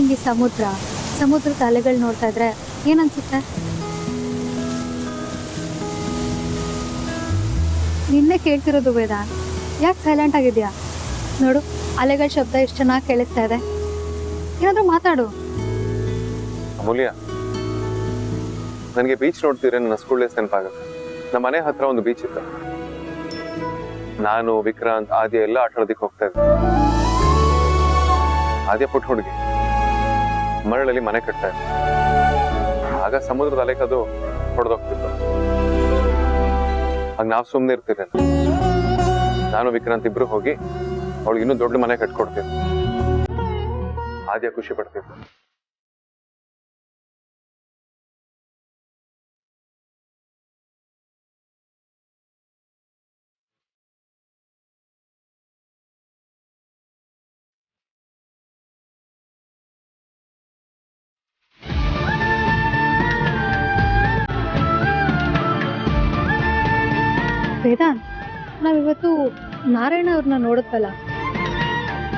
ನಿಂಗೆ ಸಮುದ್ರದ ಅಲೆಗಳು ನೋಡ್ತಾ ಇದ್ರೆ ಏನನ್ಸುತ್ತೆ? ನಿನ್ನೆ ಕೇಳ್ತಿರೋದು ವೇದಾಂತ್, ಯಾಕೆ ಸೈಲೆಂಟ್ ಆಗಿದ್ಯಾ? ನೋಡು, ಅಲೆಗಳ ಶಬ್ದ ಎಷ್ಟು ಚೆನ್ನಾಗಿ ಕೇಳಿಸ್ತಾ ಇದೆ. ಏನಾದ್ರೂ ಮಾತಾಡು. ಅಮೂಲ್ಯ, ನನಗೆ ಬೀಚ್ ನೋಡ್ತಿದ್ರೆ ನನ್ನ ಸ್ಕೂಲ್ ಡೇಸ್ ನೆನಪಾಗುತ್ತೆ. ನಮ್ಮ ಮನೆ ಹತ್ರ ಒಂದು ಬೀಚ್ ಇತ್ತು. ನಾನು, ವಿಕ್ರಾಂತ್, ಆದ್ಯ ಎಲ್ಲ ಆಟ ಆಡೋದಕ್ಕೆ ಹೋಗ್ತಾ ಇದ್ದೆ. ಆದ್ಯ ಪುಟ್ಟ ಹುಡುಗಿ ಮರಳಲ್ಲಿ ಮನೆ ಕಟ್ತಾ ಇದ್ದೆ. ಆಗ ಸಮುದ್ರದ ಅಲೆ ಕದು ಹೊಡೆದೋಗ್ತಿತ್ತು. ಆಗ ನಾವು ಸುಮ್ಮನೆ ಇರ್ತಿರಲಿಲ್ಲ. ನಾನು ವಿಕ್ರಾಂತ್ ಇಬ್ರು ಹೋಗಿ ಅವಳಿಗೆ ಇನ್ನೂ ದೊಡ್ಡ ಮನೆ ಕಟ್ಕೊಡ್ತಿದ್ದೆ. ಆದ್ಯ ಖುಷಿ ಪಡ್ತಿದ್ದೆ. ವೇದಾಂತ್, ನಾವಿವತ್ತು ನಾರಾಯಣ ಅವ್ರನ್ನ ನೋಡುತ್ತಲ್ಲ,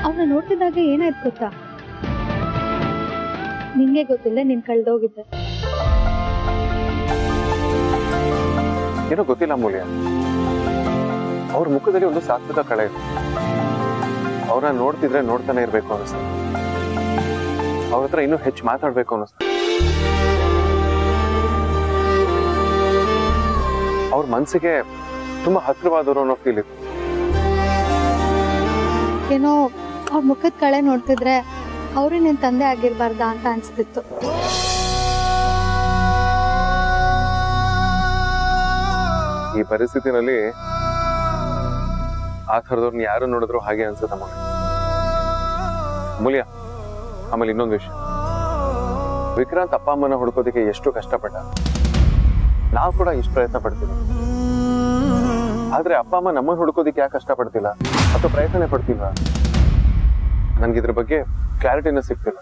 ಅವ್ರನ್ನ ನೋಡ್ತಿದ್ದಾಗ ಏನಾಯ್ತು ಗೊತ್ತಾ? ನಿಂಗೆ ಗೊತ್ತಿಲ್ಲ, ನೀನ್ ಕಳ್ದೋಗಿದ್ದೆ. ಏನೋ ಗೊತ್ತಿಲ್ಲ ಅಮೂಲ್ಯ, ಅವ್ರ ಮುಖದಲ್ಲಿ ಒಂದು ಸಾತ್ವಿಕ ಕಳೆ ಇದೆ. ಅವ್ರನ್ನ ನೋಡ್ತಿದ್ರೆ ನೋಡ್ತಾನೆ ಇರ್ಬೇಕು ಅನಿಸ್ತು. ಅವ್ರ ಹತ್ರ ಇನ್ನೂ ಹೆಚ್ಚು ಮಾತಾಡ್ಬೇಕು ಅನಿಸ್ತು. ಅವ್ರ ಮನ್ಸಿಗೆ ತುಂಬಾ ಹತ್ರವಾದವರು ಅನ್ನೋ ಫೀಲ್ ಇತ್ತು. ಏನೋ ಅವ್ರ ಮುಖದ ಕಳೆ ನೋಡ್ತಿದ್ರೆ ಅವ್ರೇ ನಿನ್ ತಂದೆ ಆಗಿರ್ಬಾರ್ದ ಅಂತ ಅನ್ಸ್ತಿತ್ತು. ಈ ಪರಿಸ್ಥಿತಿನಲ್ಲಿ ಆ ಥರದವ್ರನ್ನ ಯಾರು ನೋಡಿದ್ರು ಹಾಗೆ ಅನ್ಸುತ್ತೆ ಅಮೂಲ್ಯ. ಆಮೇಲೆ ಇನ್ನೊಂದು ವಿಷಯ, ವಿಕ್ರಾಂತ್ ಅಪ್ಪ ಅಮ್ಮನ ಹುಡ್ಕೋದಕ್ಕೆ ಎಷ್ಟು ಕಷ್ಟಪಟ್ಟ. ನಾವು ಕೂಡ ಇಷ್ಟು ಪ್ರಯತ್ನ ಪಡ್ತೀವಿ. ಆದ್ರೆ ಅಪ್ಪ ಅಮ್ಮ ನಮ್ಮನ್ನು ಹುಡ್ಕೋದಿಕ್ಕೆ ಯಾಕೆ ಕಷ್ಟಪಡ್ತಿಲ್ಲ ಅಥವಾ ಪ್ರಯತ್ನ ಪಡ್ತಿಲ್ಲ? ನನ್ಗಿದ್ರ ಬಗ್ಗೆ ಕ್ಲಾರಿಟಿನ ಸಿಗ್ತಿಲ್ಲ.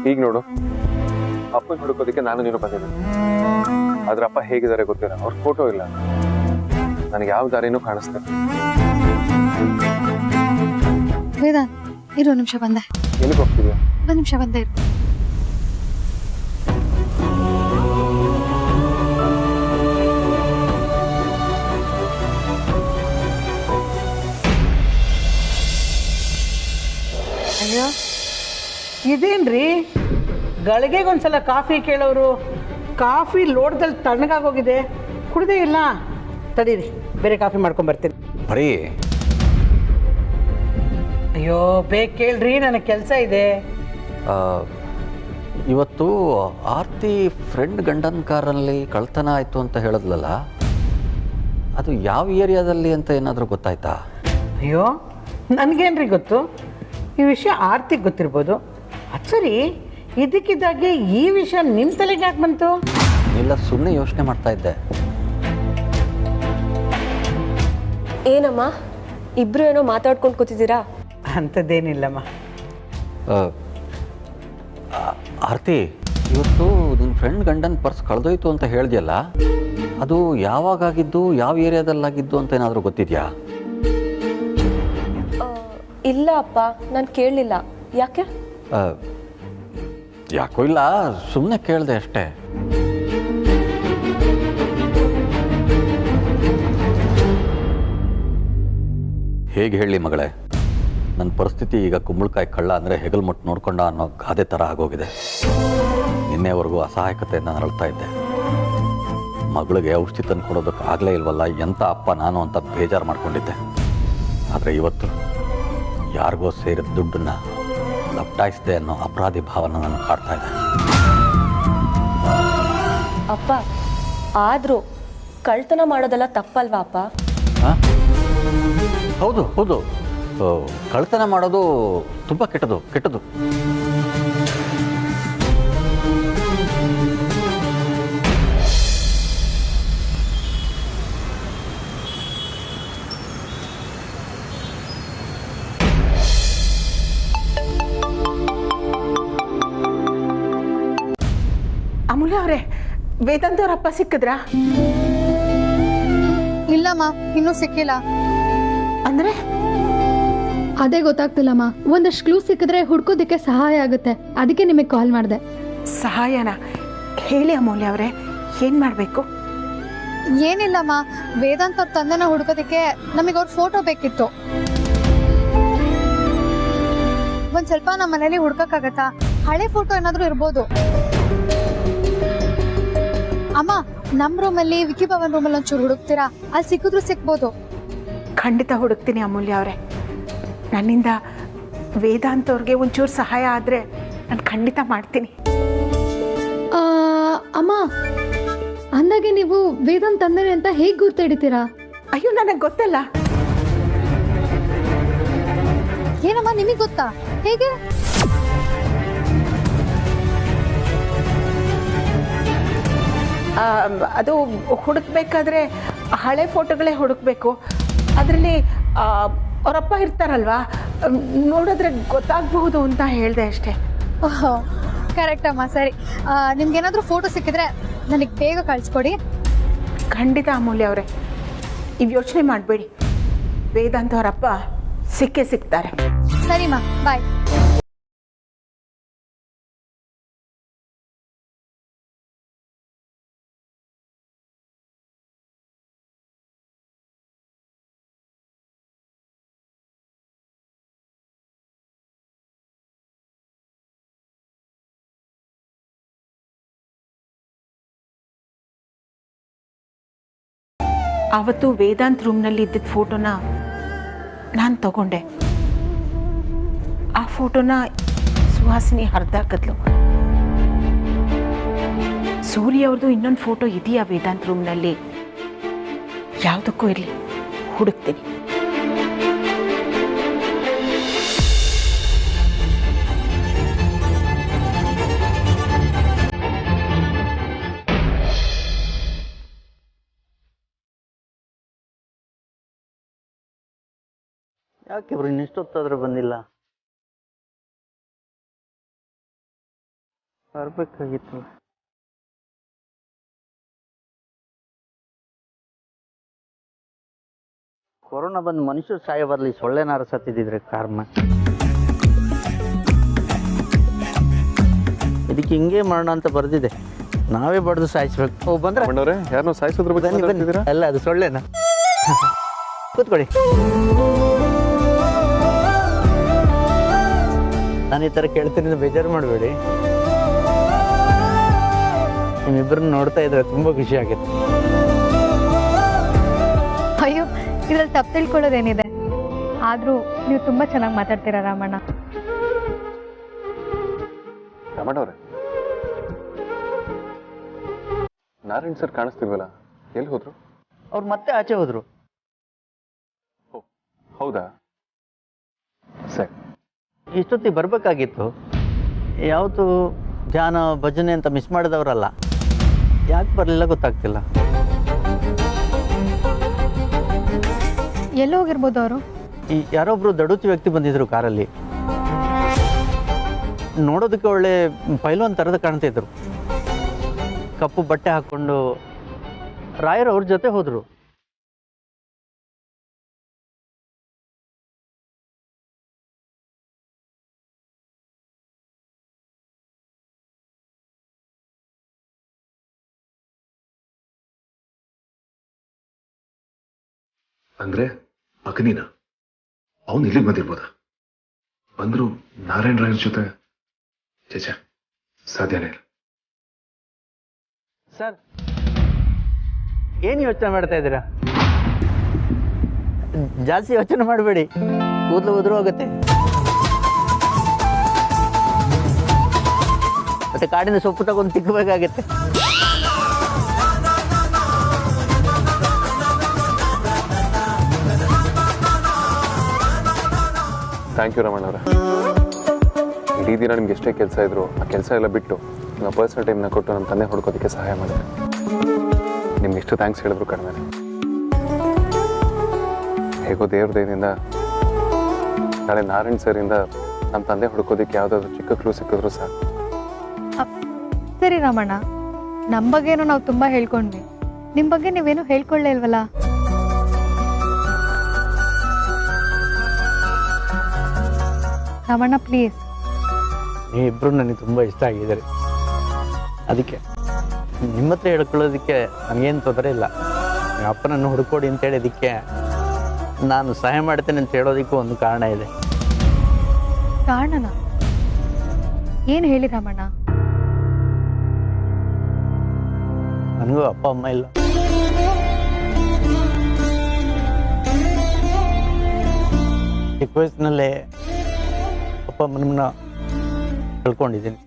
ಈಗ ನೋಡು, ಅಪ್ಪನ ಹುಡುಕೋದಿಕ್ಕೆ ನಾನು ನೀನು ಬಂದಿದ್ದೀನಿ. ಆದ್ರೆ ಅಪ್ಪ ಹೇಗಿದ್ದಾರೆ ಗೊತ್ತಿಲ್ಲ. ಅವ್ರ ಫೋಟೋ ಇಲ್ಲ. ನನಗೆ ಯಾವ ದಾರಿನೂ ಕಾಣಿಸ್ತಿಲ್ಲ. ವೇದಾಂತ್, ಇರು ನಿಮಿಷ ಬಂದೆ. ಎಲ್ಲಿಗೆ ಹೋಗ್ತಿದ್ಯಾ? ಒಂದು ನಿಮಿಷ ಬಂದೆ ಇರು. ಅಯ್ಯೋ, ಇದೇನ್ರಿ ಗಳಿಗೆಗೊಂದ್ಸಲ ಕಾಫಿ ಕೇಳೋರು, ಕಾಫಿ ಲೋಟದಲ್ಲಿ ತಣ್ಣಗಾಗೋಗಿದೆ, ಕುಡ್ದೇ ಇಲ್ಲ. ತಡೀರಿ, ಬೇರೆ ಕಾಫಿ ಮಾಡ್ಕೊಂಬರ್ತೀನಿ. ಬರೀ ಅಯ್ಯೋ, ಬೇಗ ಕೇಳ್ರಿ, ನನಗೆ ಕೆಲಸ ಇದೆ. ಇವತ್ತು ಆರ್ತಿ ಫ್ರೆಂಡ್ ಗಂಡನ ಕಾರಲ್ಲಿ ಕಳ್ತನ ಆಯಿತು ಅಂತ ಹೇಳಿದ್ಲಲ್ಲ, ಅದು ಯಾವ ಏರಿಯಾದಲ್ಲಿ ಅಂತ ಏನಾದರೂ ಗೊತ್ತಾಯ್ತಾ? ಅಯ್ಯೋ, ನನಗೇನ್ರಿ ಗೊತ್ತು? ಈ ವಿಷಯ ಆರ್ತಿಗೆ ಗೊತ್ತಿರ್ಬೋದು. ಅದು ಸರಿ, ಇದಕ್ಕಿದ್ದಾಗೆ ಈ ವಿಷಯ ನಿಮ್ಮ ತಲೆಗೆ ಯಾಕೆ ಬಂತು? ಇಲ್ಲ, ಸುಮ್ಮನೆ ಯೋಚನೆ ಮಾಡ್ತಾ ಇದ್ದೆ. ಏನಮ್ಮ, ಇಬ್ರು ಏನೋ ಮಾತಾಡ್ಕೊಂಡು ಕೂತಿದ್ದೀರಾ? ಅಂಥದ್ದೇನಿಲ್ಲಮ್ಮ. ಆರ್ತಿ, ಇವತ್ತು ನಿನ್ನ ಫ್ರೆಂಡ್ ಗಂಡನ ಪರ್ಸ್ ಕಳೆದೋಯ್ತು ಅಂತ ಹೇಳಿದ್ಯಲ್ಲ, ಅದು ಯಾವಾಗಾಗಿದ್ದು, ಯಾವ ಏರಿಯಾದಲ್ಲಾಗಿದ್ದು ಅಂತ ಏನಾದರೂ ಗೊತ್ತಿದೆಯಾ? ಇಲ್ಲ ಅಪ್ಪ, ನಾನು ಕೇಳಲಿಲ್ಲ. ಯಾಕೆ? ಯಾಕೋ ಇಲ್ಲ, ಸುಮ್ಮನೆ ಕೇಳಿದೆ ಅಷ್ಟೇ. ಹೇಗೆ ಹೇಳಿ ಮಗಳೇ, ನನ್ನ ಪರಿಸ್ಥಿತಿ ಈಗ ಕುಂಬಳಕಾಯಿ ಕಳ್ಳ ಅಂದರೆ ಹೆಗಲ್ ಮುಟ್ಟು ನೋಡ್ಕೊಂಡ ಅನ್ನೋ ಗಾದೆ ಥರ ಆಗೋಗಿದೆ. ನಿನ್ನೆವರೆಗೂ ಅಸಹಾಯಕತೆಯಿಂದ ನರಳ್ತಾ ಇದ್ದೆ. ಮಗಳಿಗೆ ಔಷಧಿ ತಂದು ಕೊಡೋದಕ್ಕೆ ಆಗಲೇ ಇಲ್ವಲ್ಲ, ಎಂಥ ಅಪ್ಪ ನಾನು ಅಂತ ಬೇಜಾರು ಮಾಡ್ಕೊಂಡಿದ್ದೆ. ಆದರೆ ಇವತ್ತು ಯಾರಿಗೋ ಸೇರಿದ ದುಡ್ಡನ್ನು ಲಪ್ಟಾಯಿಸಿದೆ ಅನ್ನೋ ಅಪರಾಧಿ ಭಾವನೆ ನನ್ನ ಕಾಡ್ತಾ ಇದೆ. ಅಪ್ಪ, ಆದರೂ ಕಳ್ತನ ಮಾಡೋದೆಲ್ಲ ತಪ್ಪಲ್ವಾ ಅಪ್ಪ? ಹೌದು ಹೌದು, ಕಳ್ತನ ಮಾಡೋದು ತುಂಬ ಕೆಟ್ಟದು. ಅಮೂಲ್ಯ ಅವರೇ, ವೇದಾಂತ್ ಅವ್ರ ಅಪ್ಪ ಸಿಕ್ಕಿದ್ರಾ? ಇಲ್ಲಮ್ಮ, ಇನ್ನೂ ಸಿಕ್ಕಿಲ್ಲ. ಅಂದ್ರೆ ಅದೇ ಗೊತ್ತಾಗ್ತಿಲ್ಲಮ್ಮ. ಒಂದಷ್ಟು ಕ್ಲೂ ಸಿಕ್ಕಿದ್ರೆ ಹುಡ್ಕೋದಿಕ್ಕೆ ಸಹಾಯ ಆಗುತ್ತೆ, ಅದಕ್ಕೆ ನಿಮಗೆ ಕಾಲ್ ಮಾಡಿದೆ. ಸಹಾಯನ ಹೇಳಿ ಅಮೂಲ್ಯ ಅವರೇ, ಏನು ಮಾಡಬೇಕು? ಏನಿಲ್ಲಮ್ಮ, ವೇದಾಂತ್ ಅವ್ರ ತಂದೆನ ಹುಡ್ಕೋದಿಕ್ಕೆ ನಮಗೆ ಅವ್ರ ಫೋಟೋ ಬೇಕಿತ್ತು. ಒಂದ್ ಸ್ವಲ್ಪ ನಮ್ಮ ಮನೇಲಿ ಹುಡ್ಕಕ್ಕಾಗತ್ತಾ? ಹಳೆ ಫೋಟೋ ಏನಾದ್ರೂ ಇರ್ಬೋದು. ಅಮ್ಮ, ನಮ್ ರೂಮಲ್ಲಿ ವಿಕಿ ಭವನ್ ರೂಮಲ್ಲಿ ಒಂಚೂರು ಹುಡುಕ್ತೀರಾ? ಅಲ್ಲಿ ಸಿಕ್ಕಿದ್ರು ಸಿಕ್ಬೋದು. ಖಂಡಿತ ಹುಡುಕ್ತೀನಿ ಅಮೂಲ್ಯ ಅವರೇ. ನನ್ನಿಂದ ವೇದಾಂತ್ ಅವ್ರಿಗೆ ಒಂಚೂರು ಸಹಾಯ ಆದರೆ ನಾನು ಖಂಡಿತ ಮಾಡ್ತೀನಿ. ಅಮ್ಮ, ಅಂದಾಗೆ ನೀವು ವೇದಾಂತ್ ತಂದೆನೆ ಅಂತ ಹೇಗೆ ಗುರ್ತು ಹಿಡಿತೀರಾ? ಅಯ್ಯೋ, ನನಗೆ ಗೊತ್ತಲ್ಲ. ಏನಮ್ಮ, ನಿಮಗೆ ಗೊತ್ತಾ? ಹೇಗೆ? ಅದು ಹುಡುಕ್ಬೇಕಾದ್ರೆ ಹಳೆ ಫೋಟೋಗಳೇ ಹುಡುಕ್ಬೇಕು. ಅದರಲ್ಲಿ ಅವರಪ್ಪ ಇರ್ತಾರಲ್ವಾ, ನೋಡಿದ್ರೆ ಗೊತ್ತಾಗಬಹುದು ಅಂತ ಹೇಳಿದೆ ಅಷ್ಟೇ. ಓಹೋ, ಕರೆಕ್ಟ್ ಅಮ್ಮ. ಸರಿ, ನಿಮ್ಗೇನಾದ್ರೂ ಫೋಟೋ ಸಿಕ್ಕಿದ್ರೆ ನನಗೆ ಬೇಗ ಕಳಿಸ್ಕೊಡಿ. ಖಂಡಿತ ಅಮೂಲ್ಯ ಅವರೇ, ನೀವು ಯೋಚನೆ ಮಾಡಬೇಡಿ, ವೇದಾಂತ್ ಅವರಪ್ಪ ಸಿಕ್ಕೇ ಸಿಗ್ತಾರೆ. ಸರಿಮ್ಮ, ಬಾಯ್. ಆವತ್ತು ವೇದಾಂತ್ ರೂಮ್ನಲ್ಲಿ ಇದ್ದಿದ್ದ ಫೋಟೋನ ನಾನು ತಗೊಂಡೆ. ಆ ಫೋಟೋನ ಸುಹಾಸಿನಿ ಹರಿದಾಕಿದ್ಲು. ಸೂರ್ಯ ಅವ್ರದ್ದು ಇನ್ನೊಂದು ಫೋಟೋ ಇದೆಯಾ ವೇದಾಂತ್ ರೂಮ್ನಲ್ಲಿ? ಯಾವುದಕ್ಕೂ ಇರಲಿ, ಹುಡುಕ್ತೀನಿ. ಯಾಕೆ ಇವ್ರು ಇನ್ನಿಷ್ಟೊತ್ತಾದ್ರೂ ಬಂದಿಲ್ಲ? ಬರ್ಬೇಕಾಗಿತ್ತು. ಕೊರೋನಾ ಬಂದು ಮನುಷ್ಯರು ಸಾಯ ಬರಲಿ, ಸೊಳ್ಳೆನಾರು ಸತ್ತಿದ್ರೆ ಕಾರಣ. ಇದಕ್ಕೆ ಹಿಂಗೆ ಮಾಡೋಣ ಅಂತ ಬರ್ದಿದೆ, ನಾವೇ ಬಡ್ದು ಸಾಯಿಸ್ಬೇಕು. ಓ, ಬಂದ್ರೆ ಯಾರನ್ನೋ ಸಾಯಿಸೋದ್ರ ಬಗ್ಗೆ ಮಾತಾಡ್ತಿದ್ದೀರಾ? ಅಲ್ಲ, ಅದು ಸೊಳ್ಳೆನಾ? ಕೂತ್ಕೊಳ್ಳಿ. ನಾನು ಈ ಥರ ಕೇಳ್ತೀನಿ, ಬೇಜಾರು ಮಾಡಬೇಡಿ. ನಿಮ್ಮಿಬ್ಬರನ್ನ ನೋಡ್ತಾ ಇದ್ರೆ ತುಂಬ ಖುಷಿ ಆಗುತ್ತೆ. ಅಯ್ಯೋ, ಇದ್ರಲ್ಲಿ ತಪ್ಪು ತಿಳ್ಕೊಳ್ಳೋದೇನಿದೆ? ಆದ್ರೂ ನೀವು ತುಂಬಾ ಚೆನ್ನಾಗಿ ಮಾತಾಡ್ತೀರಾ ರಾಮಣ್ಣ. ರಮಣ ಅವ್ರೆ, ನಾರಾಯಣ್ ಸರ್ ಕಾಣಿಸ್ತಿಲ್ವಲ್ಲ, ಎಲ್ಲಿ ಹೋದ್ರು? ಅವ್ರು ಮತ್ತೆ ಆಚೆ ಹೋದ್ರು. ಓ, ಹೌದಾ? ಸರಿ. ಇಷ್ಟೊತ್ತಿಗೆ ಬರಬೇಕಾಗಿತ್ತು. ಯಾವತ್ತು ಧ್ಯಾನ ಭಜನೆ ಅಂತ ಮಿಸ್ ಮಾಡಿದವರಲ್ಲ, ಯಾಕೆ ಬರಲಿಲ್ಲ ಗೊತ್ತಾಗ್ತಿಲ್ಲ. ಎಲ್ಲಿ ಹೋಗಿರ್ಬೋದು ಅವರು? ಯಾರೊಬ್ರು ದಡುತಿ ವ್ಯಕ್ತಿ ಬಂದಿದ್ರು ಕಾರಲ್ಲಿ. ನೋಡೋದಕ್ಕೆ ಒಳ್ಳೆ ಪೈಲ್ವಾನ್ ಥರದ ಕಾಣ್ತಿದ್ರು. ಕಪ್ಪು ಬಟ್ಟೆ ಹಾಕ್ಕೊಂಡು ರಾಯರ್ ಅವ್ರ ಜೊತೆ ಹೋದರು. ಅಂದ್ರೆ ಅಗ್ನಿನ ಅವನು ಇಲ್ಲಿಗೆ ಬಂದಿರ್ಬೋದ? ಬಂದ್ರು ನಾರಾಯಣ್ ರಾಯರ್ ಜೊತೆ? ಚೇಚ, ಸಾಧ್ಯನೇ ಇಲ್ಲ. ಸರ್, ಏನು ಯೋಚನೆ ಮಾಡ್ತಾ ಇದ್ದೀರಾ? ಜಾಸ್ತಿ ಯೋಚನೆ ಮಾಡಬೇಡಿ, ಕೂದಲು ಉದುರು ಹೋಗುತ್ತೆ. ಮತ್ತೆ ಕಾಡಿನ ಸೊಪ್ಪು ತಗೊಂಡು ತಿಕ್ಕಬೇಕಾಗತ್ತೆ. ಥ್ಯಾಂಕ್ ಯು ರಮಣ ಅವರೇ. ಇಡೀ ದಿನ ನಿಮ್ಗೆ ಎಷ್ಟೇ ಕೆಲಸ ಇದ್ರು ಆ ಕೆಲಸ ಎಲ್ಲ ಬಿಟ್ಟು ನಾವು ಪರ್ಸನಲ್ ಟೈಮ್ನ ಕೊಟ್ಟು ನಮ್ಮ ತಂದೆ ಹುಡ್ಕೋದಕ್ಕೆ ಸಹಾಯ ಮಾಡಿದೆ. ನಿಮ್ಗೆ ಎಷ್ಟು ಥ್ಯಾಂಕ್ಸ್ ಹೇಳಿದ್ರು ಕಡಿಮೆ. ಹೇಗೋ ದೇವ್ರ ದಯದಿಂದ ನಾಳೆ ನಾರಾಯಣ್ ಸರಿಂದ ನಮ್ಮ ತಂದೆ ಹುಡ್ಕೋದಕ್ಕೆ ಯಾವುದಾದ್ರು ಚಿಕ್ಕ ಕ್ಲೂ ಸಿಕ್ಕಿದ್ರು ಸಾಕು. ಸರಿ ರಾಮಣ್ಣ, ನಮ್ಮ ಬಗ್ಗೆನೂ ನಾವು ತುಂಬಾ ಹೇಳ್ಕೊಂಡ್ವಿ, ನಿಮ್ಮ ಬಗ್ಗೆ ನೀವೇನು ಹೇಳ್ಕೊಳ್ಳೇ ಇಲ್ವಲ್ಲ? ರಾಮಣ್ಣ ಪ್ಲೀಸ್. ನೀವಿಬ್ಬರು ನನಗೆ ತುಂಬ ಇಷ್ಟ ಆಗಿದ್ದೀರಿ. ಅದಕ್ಕೆ ನಿಮ್ಮ ಹತ್ರ ಹೇಳ್ಕೊಳ್ಳೋದಕ್ಕೆ ನನಗೇನು ತೊಂದರೆ ಇಲ್ಲ. ನಿಮ್ಮ ಅಪ್ಪನನ್ನು ಹುಡ್ಕೊಡಿ ಅಂತ ಹೇಳಿದ್ದಕ್ಕೆ ನಾನು ಸಹಾಯ ಮಾಡ್ತೇನೆ ಅಂತ ಹೇಳೋದಕ್ಕೂ ಒಂದು ಕಾರಣ ಇದೆ. ಕಾರಣನ ಏನು ಹೇಳಿ ರಾಮಣ್ಣ? ನನಗೂ ಅಪ್ಪ ಅಮ್ಮ ಇಲ್ಲ. ಚಿಕ್ಕ ವಯಸ್ಸಿನಲ್ಲೇ ಅಪ್ಪ ಅಮ್ಮನನ್ನ ಕಳ್ಕೊಂಡಿದ್ದೀನಿ.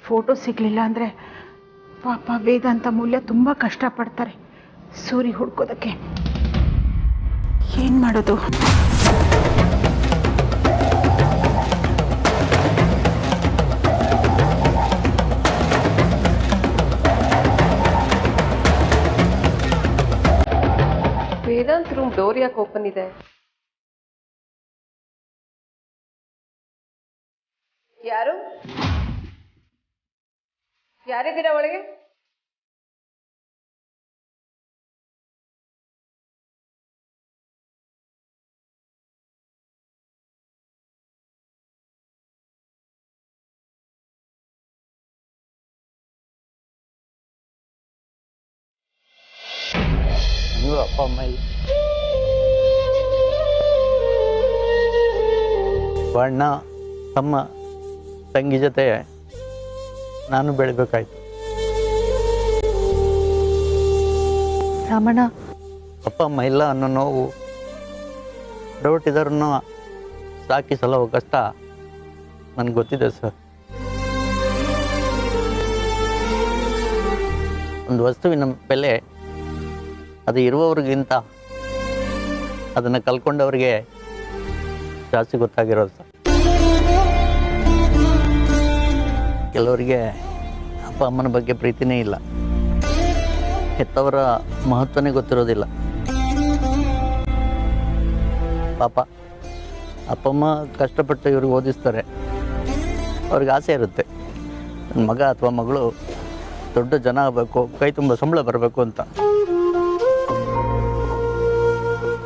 ಫೋಟೋ ಸಿಗಲಿಲ್ಲ ಅಂದರೆ ಪಾಪ ವೇದಾಂತ ಮೂಲ್ಯ ತುಂಬ ಕಷ್ಟಪಡ್ತಾರೆ ಸೂರಿ ಹುಡ್ಕೋದಕ್ಕೆ. ಏನು ಮಾಡೋದು? ವೇದಾಂತ್ ರೂಮ್ ಡೋರ್ ಯಾಕೆ ಓಪನ್ ಇದೆ? ಯಾರಿದ್ದೀರಾ ಒಳಗೆ? ನನಗೂ ಅಪ್ಪ ಅಮ್ಮ ಇಲ್ಲ. ಅಣ್ಣ ತಮ್ಮ ತಂಗಿ ಜೊತೆ ನಾನು ಬೆಳಿಬೇಕಾಯ್ತು. ರಾಮಣ್ಣ, ಅಪ್ಪ ಅಮ್ಮ ಇಲ್ಲ ಅನ್ನೋ ನೋವು, ಡೌಟಿದಾರನ್ನ ಸಾಕಿ ಸಲಹೋ ಕಷ್ಟ ನನಗೆ ಗೊತ್ತಿದೆ ಸರ್. ಒಂದು ವಸ್ತುವಿನ ಬೆಲೆ ಅದು ಇರುವವ್ರಿಗಿಂತ ಅದನ್ನು ಕಲ್ಕೊಂಡವ್ರಿಗೆ ಜಾಸ್ತಿ ಗೊತ್ತಾಗಿರೋದು ಸರ್. ಕೆಲವರಿಗೆ ಅಪ್ಪ ಅಮ್ಮನ ಬಗ್ಗೆ ಪ್ರೀತಿನೇ ಇಲ್ಲ, ಹೆತ್ತವರ ಮಹತ್ವನೇ ಗೊತ್ತಿರೋದಿಲ್ಲ. ಪಾಪ ಅಪ್ಪ ಅಮ್ಮ ಕಷ್ಟಪಟ್ಟು ಇವ್ರಿಗೆ ಓದಿಸ್ತಾರೆ, ಅವ್ರಿಗೆ ಆಸೆ ಇರುತ್ತೆ ನನ್ನ ಮಗ ಅಥವಾ ಮಗಳು ದೊಡ್ಡ ಜನ ಆಗಬೇಕು, ಕೈ ತುಂಬ ಸಂಬಳ ಬರಬೇಕು ಅಂತ.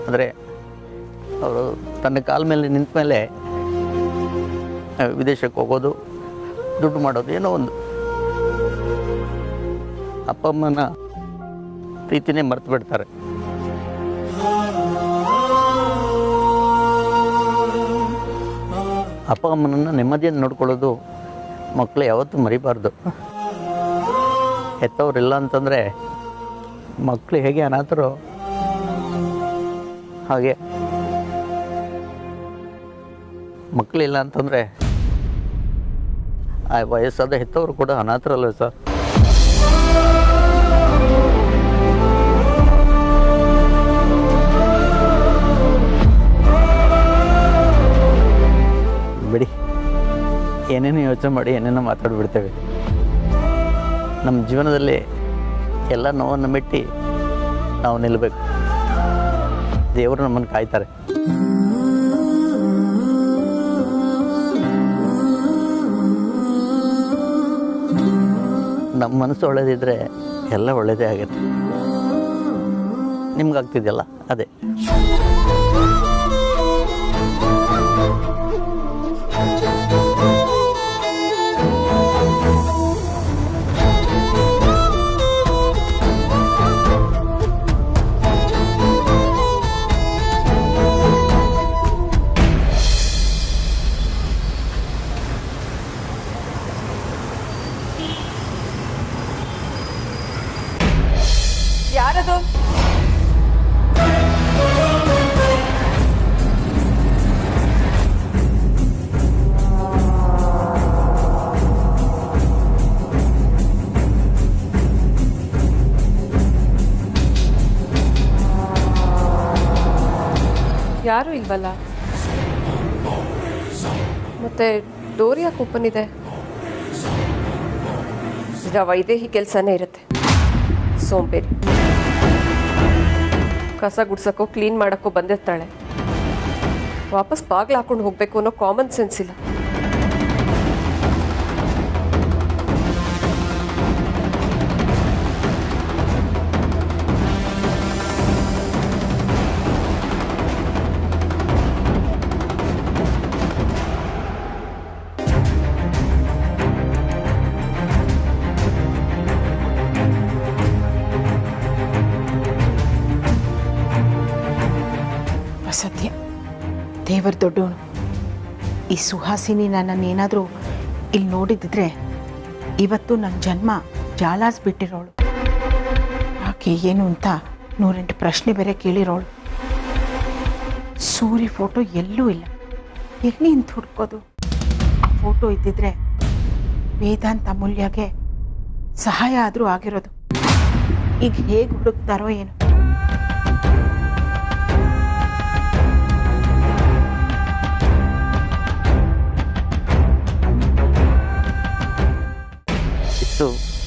ಆದರೆ ಅವರು ತನ್ನ ಕಾಲ ಮೇಲೆ ನಿಂತ ಮೇಲೆ ವಿದೇಶಕ್ಕೆ ಹೋಗೋದು, ದುಡ್ಡು ಮಾಡೋದು, ಏನೋ ಒಂದು ಅಪ್ಪ ಅಮ್ಮನ ಪ್ರೀತಿನೇ ಮರ್ತು ಬಿಡ್ತಾರೆ. ಅಪ್ಪ ಅಮ್ಮನನ್ನು ನೆಮ್ಮದಿಯನ್ನು ನೋಡ್ಕೊಳ್ಳೋದು ಮಕ್ಕಳು ಯಾವತ್ತೂ ಮರಿಬಾರ್ದು. ಹೆತ್ತವ್ರಿಲ್ಲ ಅಂತಂದರೆ ಮಕ್ಕಳು ಹೇಗೆ ಅನಾಥರು ಹಾಗೆ ಮಕ್ಕಳಿಲ್ಲ ಅಂತಂದರೆ ಆ ವಯಸ್ಸಾದ ಹೆತ್ತವರು ಕೂಡ ಅನಾಥರಲ್ವೇ ಸರ್. ಬಿಡಿ, ಏನೇನೋ ಯೋಚನೆ ಮಾಡಿ ಏನೇನೋ ಮಾತಾಡ್ಬಿಡ್ತೇವೆ. ನಮ್ಮ ಜೀವನದಲ್ಲಿ ಎಲ್ಲ ನೋವನ್ನು ಮೆಟ್ಟಿ ನಾವು ನಿಲ್ಲಬೇಕು. ದೇವರು ನಮ್ಮನ್ನು ಕಾಯ್ತಾರೆ. ನಮ್ಮ ಮನಸ್ಸು ಒಳ್ಳೇದಿದ್ರೆ ಎಲ್ಲ ಒಳ್ಳೇದೇ ಆಗುತ್ತೆ. ನಿಮ್ಗಾಗ್ತಿದೆಯಲ್ಲ ಅದೇ. ಯಾರದು? ಯಾರು ಇಲ್ವಲ್ಲ. ಮತ್ತೆ ಡೋರ್ ಯಾಕೆ ಓಪನ್ ಇದೆ? ವೈದೇಹಿ ಕೆಲಸನೇ ಇರುತ್ತೆ. ಸೋಂಬೇರಿ. ಕಸ ಗುಡ್ಸಕ್ಕೋ ಕ್ಲೀನ್ ಮಾಡೋಕ್ಕೋ ಬಂದಿರ್ತಾಳೆ. ವಾಪಸ್ ಬಾಗ್ಲು ಹಾಕೊಂಡು ಹೋಗಬೇಕು ಅನ್ನೋ ಕಾಮನ್ ಸೆನ್ಸ್ ಇಲ್ಲ. ಸತ್ಯ, ದೇವರ ದೊಡ್ಡವನು. ಈ ಸುಹಾಸಿನಿ ನನ್ನನ್ನೇನಾದರೂ ಇಲ್ಲಿ ನೋಡಿದ್ರೆ ಇವತ್ತು ನನ್ನ ಜನ್ಮ ಜಾಲಾಸ್ಬಿಟ್ಟಿರೋಳು. ಆಕೆ ಏನು ಅಂತ 108 ಪ್ರಶ್ನೆ ಬೇರೆ ಕೇಳಿರೋಳು. ಸೂರ್ಯ ಫೋಟೋ ಎಲ್ಲೂ ಇಲ್ಲ, ಎಲ್ಲಿ ಅಂತ ಹುಡ್ಕೋದು? ಆ ಫೋಟೋ ಇದ್ದಿದ್ರೆ ವೇದಾಂತ ಅಮೂಲ್ಯಗೆ ಸಹಾಯ ಆದರೂ ಆಗಿರೋದು. ಈಗ ಹೇಗೆ ಹುಡುಕ್ತಾರೋ ಏನು?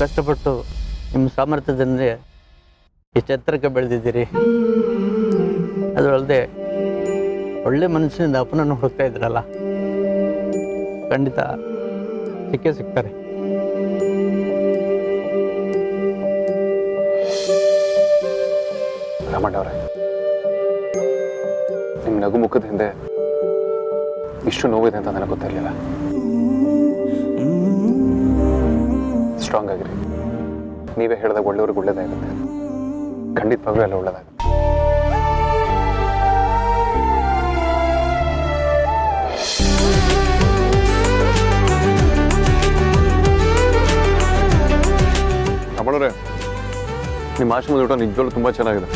ಕಷ್ಟಪಟ್ಟು ನಿಮ್ಮ ಸಾಮರ್ಥ್ಯದಿಂದ ಎಷ್ಟು ಎತ್ತರಕ್ಕೆ ಬೆಳೆದಿದ್ದೀರಿ. ಅದರಲ್ಲದೆ ಒಳ್ಳೆ ಮನಸ್ಸಿನಿಂದ ಅಪ್ಪನನ್ನು ಹುಡುಕ್ತಾ ಇದ್ರಲ್ಲ, ಖಂಡಿತ ಸಿಕ್ಕೇ ಸಿಗ್ತಾರೆ. ರಾಮಣ್ಣವ್ರೆ, ನಿಮ್ಮ ನಗು ಮುಖದ ಹಿಂದೆ ಇಷ್ಟು ನೋವಿದೆ ಅಂತ ನನಗೆ ಗೊತ್ತಿರಲಿಲ್ಲ. ಸ್ಟ್ರಾಂಗ್ ಆಗಿರಿ. ನೀವೇ ಹೇಳಿದಾಗ ಒಳ್ಳೆಯವ್ರಿಗೆ ಒಳ್ಳೇದಾಗುತ್ತೆ. ಖಂಡಿತವಾಗ್ಲೂ ಎಲ್ಲ ಒಳ್ಳೇದಾಗುತ್ತೆ. ರಮಣವ್ರೆ, ನಿಮ್ಮ ಆಶ್ರಮದ ಊಟ ನಿಜವಾಗ್ಲೂ ತುಂಬಾ ಚೆನ್ನಾಗಿದೆ.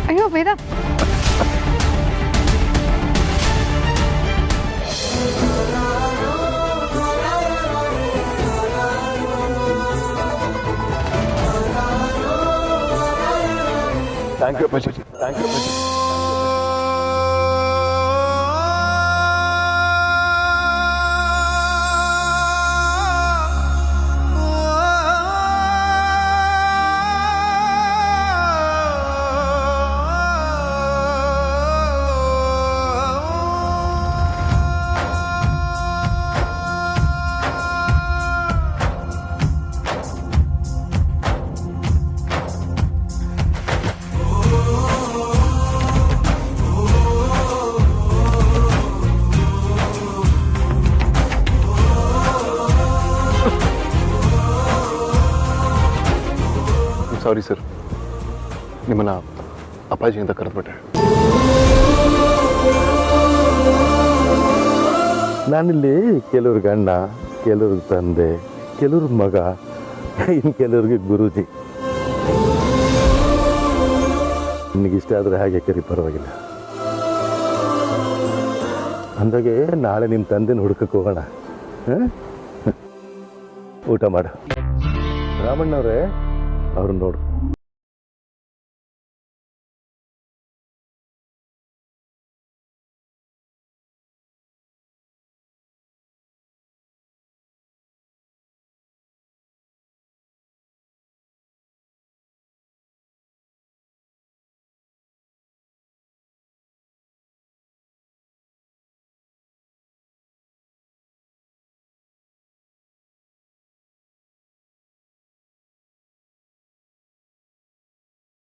ಅಯ್ಯೋ ವೇದ, ಥ್ಯಾಂಕ್ ಯು ಅಪ್ಪಾಜಿ. ಥ್ಯಾಂಕ್ ಯು ಅಪ್ಪಾಜಿ. ಸಾರಿ ಸರ್, ನಿಮ್ಮನ್ನ ಅಪ್ಪಾಜಿ ಅಂತ ಕರೆದ್ಬಿಟ್ಟೆ. ನಾನಿಲ್ಲಿ ಕೆಲವ್ರಿಗೆ ಅಣ್ಣ, ಕೆಲವ್ರಿಗೆ ತಂದೆ, ಕೆಲವ್ರಿಗೆ ಮಗ, ಇನ್ನು ಕೆಲವ್ರಿಗೆ ಗುರೂಜಿ. ನಿನಗಿಷ್ಟ ಆದರೆ ಹಾಗೆ ಕರಿ, ಪರವಾಗಿಲ್ಲ. ಅಂದಾಗೆ ನಾಳೆ ನಿಮ್ಮ ತಂದೆನ ಹುಡ್ಕಕ್ಕೆ ಹೋಗೋಣ. ಊಟ ಮಾಡು. ರಾಮಣ್ಣವ್ರೆ, ಅವ್ರನ್ನ ನೋಡು.